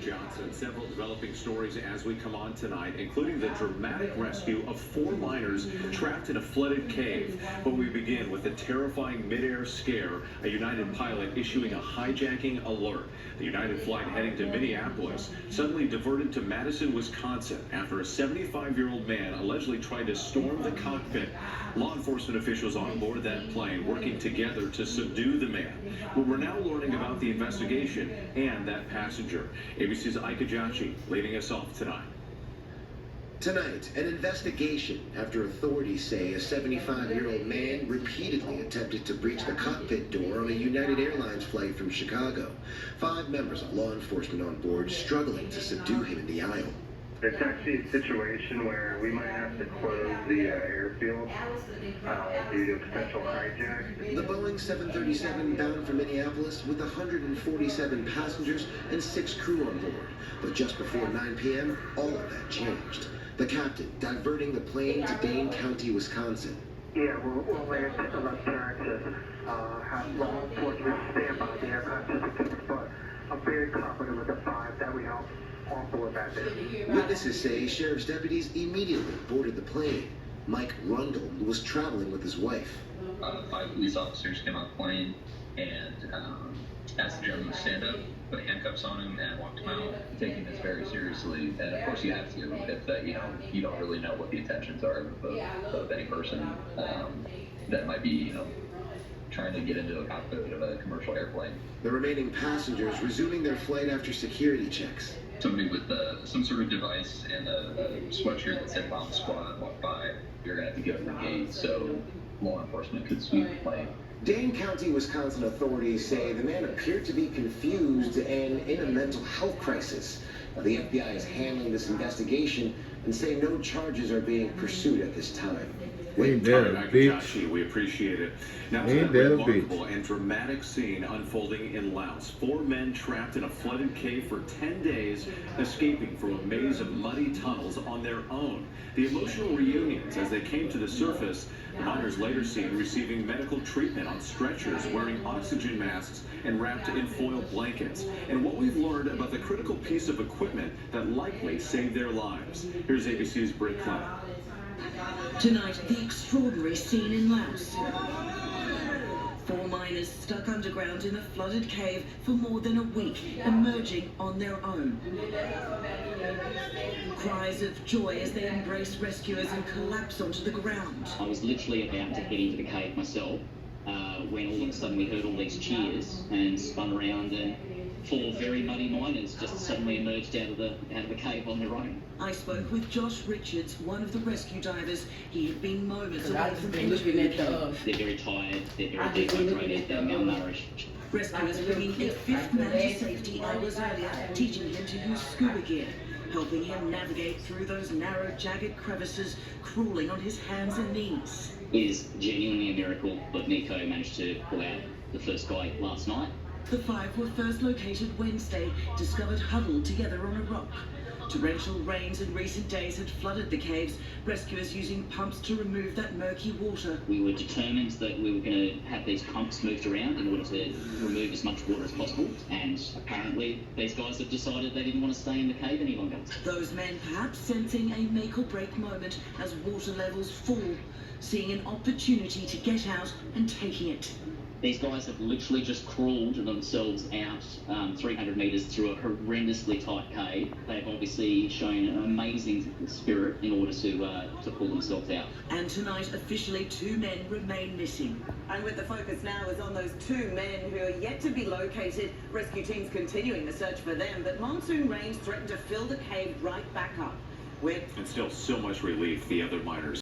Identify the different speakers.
Speaker 1: Johnson. Several developing stories as we come on tonight, including the dramatic rescue of 4 miners trapped in a flooded cave. But we begin with a terrifying mid-air scare, a United pilot issuing a hijacking alert. The United flight heading to Minneapolis suddenly diverted to Madison, Wisconsin after a 75-year-old man allegedly tried to storm the cockpit. Law enforcement officials on board that plane working together to subdue the man. Well, we're now learning about the investigation and that passenger. ABC's Ike Ajachi leading us off tonight.
Speaker 2: Tonight, an investigation after authorities say a 75-year-old man repeatedly attempted to breach the cockpit door on a United Airlines flight from Chicago. 5 members of law enforcement on board struggling to subdue him in the aisle.
Speaker 3: It's actually a situation where we might have to close the airfield due to a potential hijack.
Speaker 2: The Boeing 737 bound for Minneapolis with 147 passengers and 6 crew on board. But just before 9 p.m., all of that changed. The captain diverting the plane to Dane County, Wisconsin.
Speaker 3: Yeah, we'll land at the left turn to have law enforcement stand by the aircraft just in case, but I'm very confident with the 5 that we have on board that day.
Speaker 2: Witnesses say sheriff's deputies immediately boarded the plane. Mike Rundle was traveling with his wife.
Speaker 4: 5 police officers came on the plane and asked the gentleman to stand up, put handcuffs on him, and walked him out. Taking this very seriously, and of course you have to, if you don't really know what the intentions are of any person that might be, trying to get into the cockpit of a commercial airplane.
Speaker 2: The remaining passengers resuming their flight after security checks.
Speaker 4: Somebody with some sort of device and a sweatshirt that said bomb squad walked by. You're going to have to get to the gate so law enforcement could sweep the plane.
Speaker 2: Dane County, Wisconsin authorities say the man appeared to be confused and in a mental health crisis. Now, the FBI is handling this investigation and say no charges are being pursued at this time.
Speaker 1: Ain't that a bitch? We appreciate it. Now, it's a remarkable and dramatic scene unfolding in Laos. 4 men trapped in a flooded cave for 10 days, escaping from a maze of muddy tunnels on their own. The emotional reunions as they came to the surface, the miners later seen receiving medical treatment on stretchers, wearing oxygen masks, and wrapped in foil blankets. And what we've learned about the critical piece of equipment that likely saved their lives. Here's ABC's Britt Clem.
Speaker 5: Tonight, the extraordinary scene in Laos. 4 miners stuck underground in a flooded cave for more than a week, emerging on their own. Cries of joy as they embrace rescuers and collapse onto the ground.
Speaker 6: I was literally about to head into the cave myself when all of a sudden we heard all these cheers and spun around, and 4 very muddy miners just suddenly emerged out of the cave on their own.
Speaker 5: I spoke with Josh Richards, one of the rescue divers. He had been moments away from entering the cave.
Speaker 6: They're very tired, they're very dehydrated, they're malnourished.
Speaker 5: Rescuers bringing a 5th man to safety hours earlier, teaching him to use scuba gear, helping him navigate through those narrow, jagged crevices, crawling on his hands and knees.
Speaker 6: It is genuinely a miracle that Nico managed to pull out the first guy last night.
Speaker 5: The 5 were first located Wednesday, discovered huddled together on a rock. Torrential rains in recent days had flooded the caves, rescuers using pumps to remove that murky water.
Speaker 6: We were determined that we were going to have these pumps moved around in order to remove as much water as possible, and apparently these guys have decided they didn't want to stay in the cave any longer.
Speaker 5: Those men perhaps sensing a make or break moment as water levels fall, seeing an opportunity to get out and taking it.
Speaker 6: These guys have literally just crawled themselves out 300 metres through a horrendously tight cave. They've obviously shown an amazing spirit in order to pull themselves out.
Speaker 5: And tonight, officially 2 men remain missing.
Speaker 7: And with the focus now is on those 2 men who are yet to be located. Rescue teams continuing the search for them, but monsoon rains threaten to fill the cave right back up.
Speaker 1: And still so much relief, the other miners